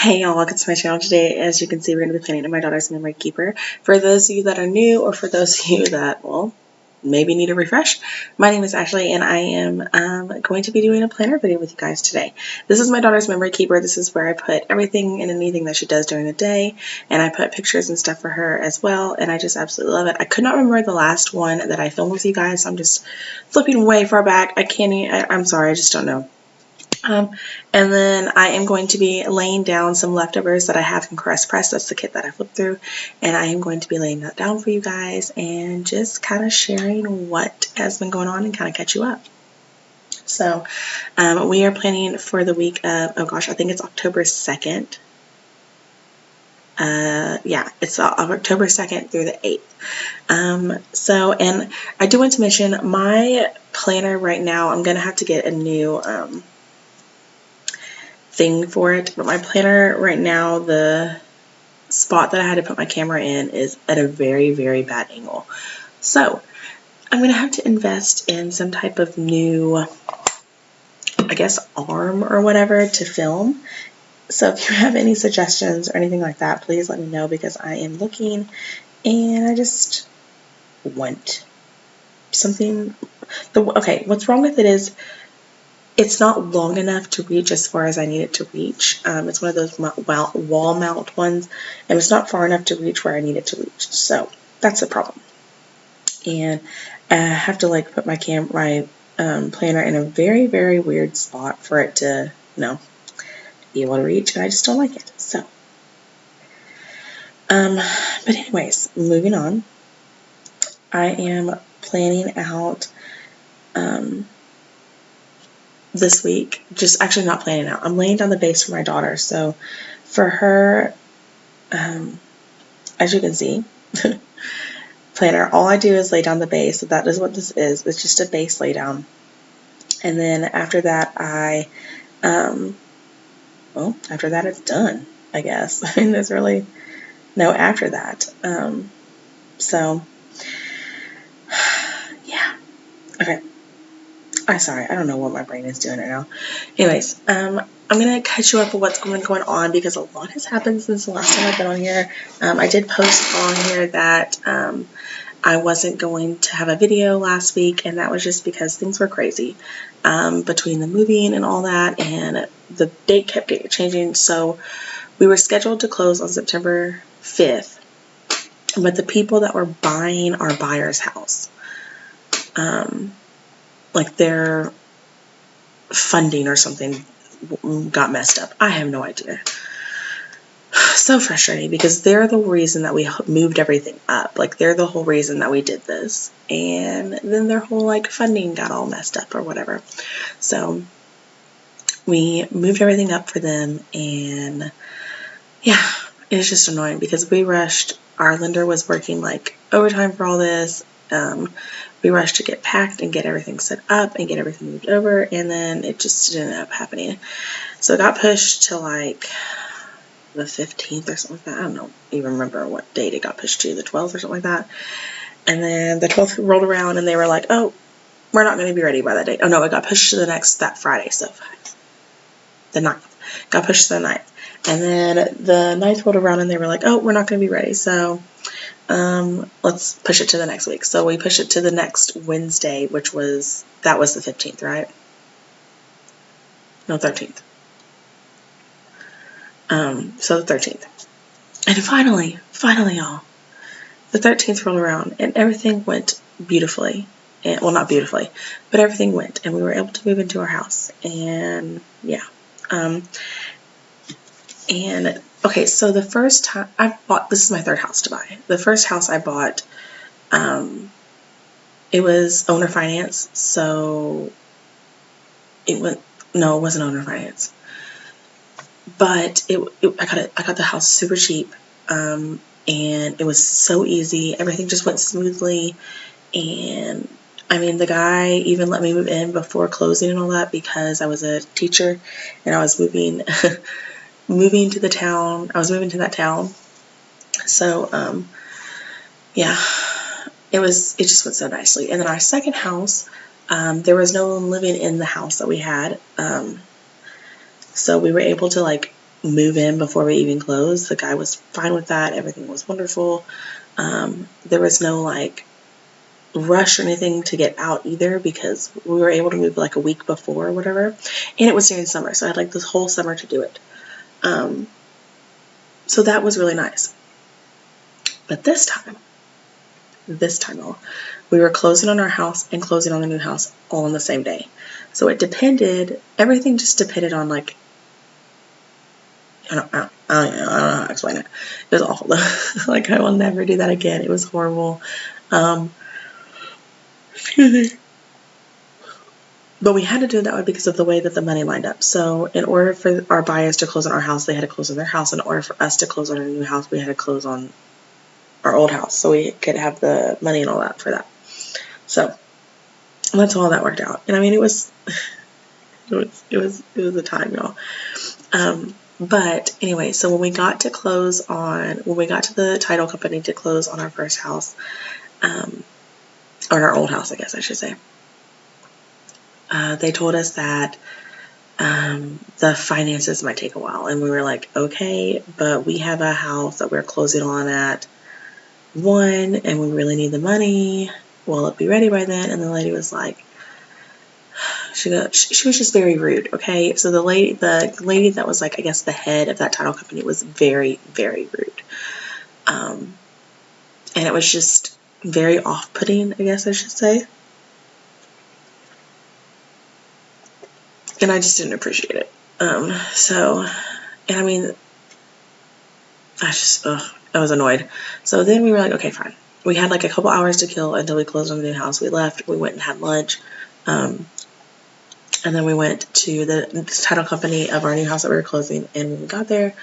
Hey y'all, welcome to my channel today. As you can see, we're going to be planning in my daughter's memory keeper. For those of you that are new, or for those of you that, well, maybe need a refresh, my name is Ashley and I am going to be doing a planner video with you guys today. This is my daughter's memory keeper. This is where I put everything and anything that she does during the day, and I put pictures and stuff for her as well, and I just absolutely love it. I could not remember the last one that I filmed with you guys, so I'm just flipping way far back. I'm sorry, I just don't know. And then I am going to be laying down some leftovers that I have from Crest Press. That's the kit that I flipped through. And I am going to be laying that down for you guys and just kind of sharing what has been going on and kind of catch you up. So we are planning for the week of, oh gosh, I think it's October 2nd. Yeah, it's October 2nd through the 8th. And I do want to mention my planner right now, I'm going to have to get a new thing for it, but my planner right now, the spot that I had to put my camera in is at a very, very bad angle. So I'm going to have to invest in some type of new, I guess, arm or whatever to film. So if you have any suggestions or anything like that, please let me know, because I am looking and I just want something. Okay, what's wrong with it is it's not long enough to reach as far as I need it to reach. It's one of those wall mount ones, and it's not far enough to reach where I need it to reach. So that's the problem. And I have to like put my planner in a very, very weird spot for it to, be able to reach, and I just don't like it. So, but anyways, moving on. I am planning out this week, just actually not planning out. I'm laying down the base for my daughter. So for her, as you can see, planner, all I do is lay down the base. So that is what this is. It's just a base lay down. And then after that, after that it's done, I guess. I mean, there's really no after that. So yeah. Okay. I'm sorry, I don't know what my brain is doing right now. Anyways, I'm going to catch you up with what's been going on, because a lot has happened since the last time I've been on here. I did post on here that I wasn't going to have a video last week, and that was just because things were crazy between the moving and all that, and the date kept changing. So we were scheduled to close on September 5th, but the people that were buying our buyer's house, like their funding or something got messed up. I have no idea. So frustrating, because they're the reason that we moved everything up. Like, they're the whole reason that we did this. And then their whole, like, funding got all messed up or whatever. So we moved everything up for them, and yeah, it was just annoying because we rushed. Our lender was working, like, overtime for all this. We rushed to get packed and get everything set up and get everything moved over, and then it just didn't end up happening. So it got pushed to, like, the 15th or something like that. I don't even remember what date it got pushed to, the 12th or something like that. And then the 12th rolled around and they were like, oh, we're not going to be ready by that date. Oh no, it got pushed to that Friday, so the 9th. Got pushed to the 9th. And then the 9th rolled around and they were like, oh, we're not going to be ready, so let's push it to the next week. So we pushed it to the next Wednesday, that was the 15th, right? No, 13th. So the 13th. And finally, y'all, the 13th rolled around and everything went beautifully. And, well, not beautifully, but everything went, and we were able to move into our house. And yeah. And okay, so the first time I bought, this is my third house to buy. The first house I bought, it was owner finance. So it wasn't owner finance. But I got the house super cheap, and it was so easy. Everything just went smoothly, and I mean, the guy even let me move in before closing and all that, because I was a teacher and I was moving moving to the town. I was moving to that town, so yeah, it just went so nicely. And then our second house, there was no one living in the house that we had. So we were able to, like, move in before we even closed. The guy was fine with that. Everything was wonderful. There was no like rush or anything to get out either, because we were able to move like a week before or whatever, and it was during summer, so I had like this whole summer to do it. So that was really nice. But this time, we were closing on our house and closing on the new house all on the same day. So it depended, everything just depended on like, I don't know how to explain it. It was awful though. Like, I will never do that again. It was horrible. Excuse me. But we had to do it that way because of the way that the money lined up. So in order for our buyers to close on our house, they had to close on their house. In order for us to close on our new house, we had to close on our old house, so we could have the money and all that for that. So that's how all that worked out. And I mean, it was a time, y'all. But anyway, so when we got to the title company to close on our first house, on our old house, I guess I should say, they told us that the finances might take a while. And we were like, okay, but we have a house that we're closing on at 1, and we really need the money. Will it be ready by then? And the lady was like, she was just very rude, okay? So the lady that was like, I guess, the head of that title company was very, very rude. And it was just very off-putting, I guess I should say. And I just didn't appreciate it. And I mean, I was annoyed. So then we were like, okay, fine. We had like a couple hours to kill until we closed on the new house. We left. We went and had lunch. And then we went to the title company of our new house that we were closing. And when we got there,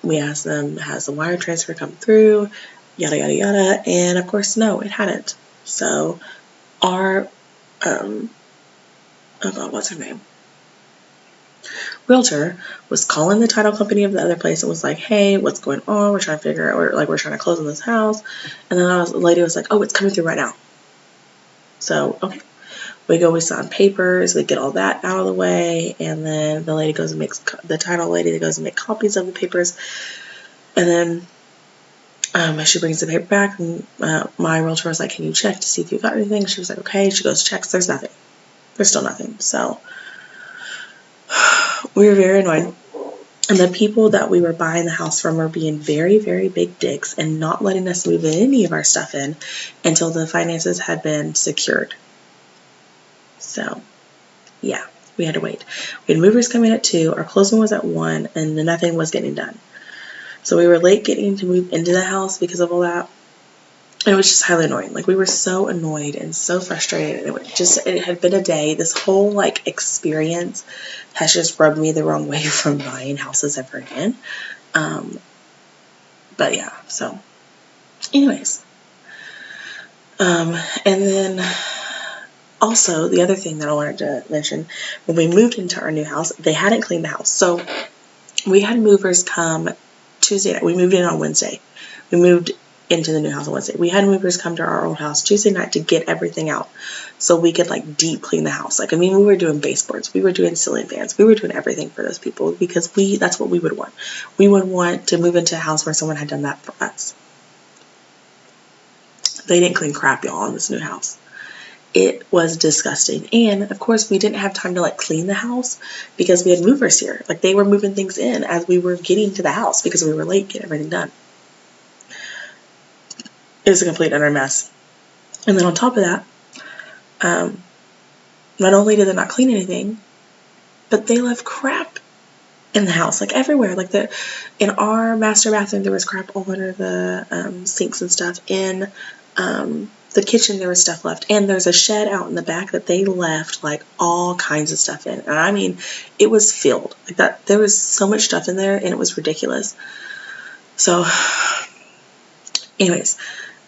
we asked them, has the wire transfer come through? Yada, yada, yada. And of course, no, it hadn't. So our, what's her name? Realtor was calling the title company of the other place and was like, hey, what's going on? We're trying to figure out, we're trying to close on this house. And then the lady was like, oh, it's coming through right now. So, okay. We sign papers, we get all that out of the way, and then the lady goes and makes, the title lady goes and make copies of the papers, and then she brings the paper back, and my realtor was like, can you check to see if you got anything? She was like, okay. She goes, checks, there's nothing. There's still nothing. So we were very annoyed. And the people that we were buying the house from were being very, very big dicks and not letting us move any of our stuff in until the finances had been secured. So, yeah, we had to wait. We had movers coming at 2, our closing was at 1, and nothing was getting done. So we were late getting to move into the house because of all that. And it was just highly annoying. Like, we were so annoyed and so frustrated. It had been a day. This whole, like, experience has just rubbed me the wrong way from buying houses ever again. But yeah, so anyways. And then also, the other thing that I wanted to mention, when we moved into our new house, they hadn't cleaned the house. So we had movers come Tuesday night. We moved in on Wednesday. We moved into the new house on Wednesday. We had movers come to our old house Tuesday night to get everything out so we could like deep clean the house. Like, I mean, we were doing baseboards, we were doing ceiling fans, we were doing everything for those people because that's what we would want. We would want to move into a house where someone had done that for us. They didn't clean crap, y'all, in this new house. It was disgusting. And of course, we didn't have time to like clean the house because we had movers here. Like, they were moving things in as we were getting to the house because we were late getting everything done. It was a complete utter mess. And then on top of that, not only did they not clean anything, but they left crap in the house, like everywhere. Like, in our master bathroom, there was crap all under the sinks and stuff. In the kitchen, there was stuff left. And there's a shed out in the back that they left like all kinds of stuff in. And I mean, it was filled like that. There was so much stuff in there, and it was ridiculous. So, anyways,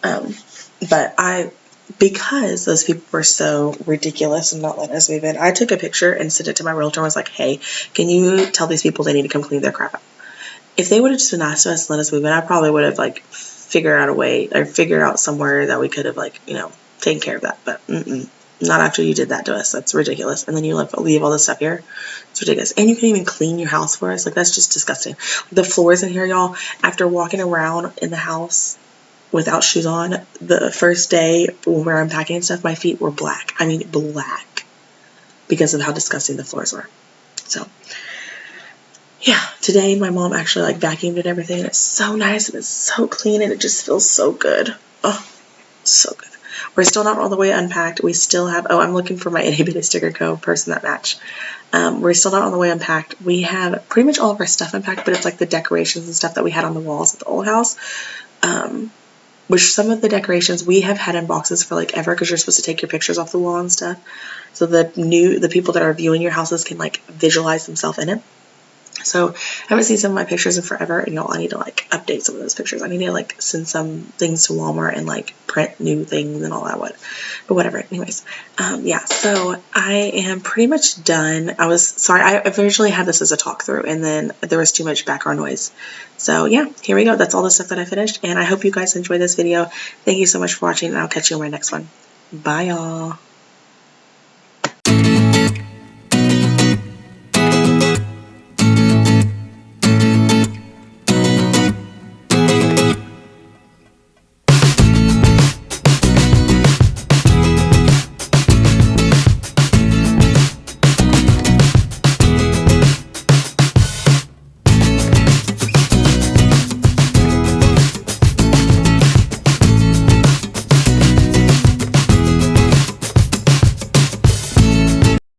but because those people were so ridiculous and not letting us move in, I took a picture and sent it to my realtor and was like, hey, can you tell these people they need to come clean their crap up? If they would have just been nice to us and let us move in, I probably would have like figured out somewhere that we could have like, taken care of that. But Not after you did that to us. That's ridiculous. And then you leave all this stuff here. It's ridiculous. And you can even clean your house for us. Like, that's just disgusting. The floors in here, y'all, after walking around in the house without shoes on, the first day when we were unpacking and stuff, my feet were black. I mean, black. Because of how disgusting the floors were. So, yeah, today my mom actually like vacuumed and everything, and it's so nice and it's so clean and it just feels so good. Oh, so good. We're still not all the way unpacked. We still have, oh, I'm looking for my Itty Bitty Sticker Co. person that match. We're still not all the way unpacked. We have pretty much all of our stuff unpacked, but it's like the decorations and stuff that we had on the walls at the old house. Which some of the decorations we have had in boxes for like ever, because you're supposed to take your pictures off the wall and stuff. So the people that are viewing your houses can like visualize themselves in it. So I haven't seen some of my pictures in forever, and y'all, I need to like update some of those pictures. I need to like send some things to Walmart and like print new things and all that. But whatever. Anyways, yeah. So I am pretty much done. I was sorry. I originally had this as a talk through, and then there was too much background noise. So yeah, here we go. That's all the stuff that I finished, and I hope you guys enjoyed this video. Thank you so much for watching, and I'll catch you in my next one. Bye, y'all.